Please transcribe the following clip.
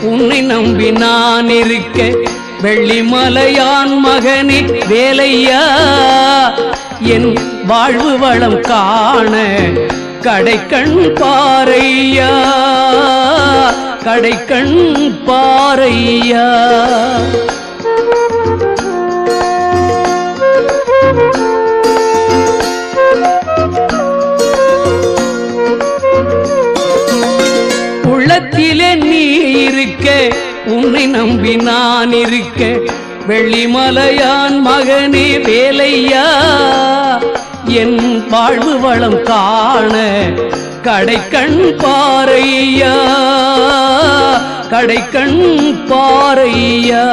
உன்னை நம்பி நான் இருக்க வெள்ளிமலையான் மகனே வேலையா என் வாழ்வு வளம் காண கடைக்கண் பாரையா கடைக்கண் பாரையா. உள்ளத்திலே நீ இருக்க உன்னை நம்பி நான் இருக்க வெள்ளிமலையான் மகனே வேலையா என் வாழ்வு வளம் காண கடைக்கண் பாரையா கடைக்கண் பாரையா.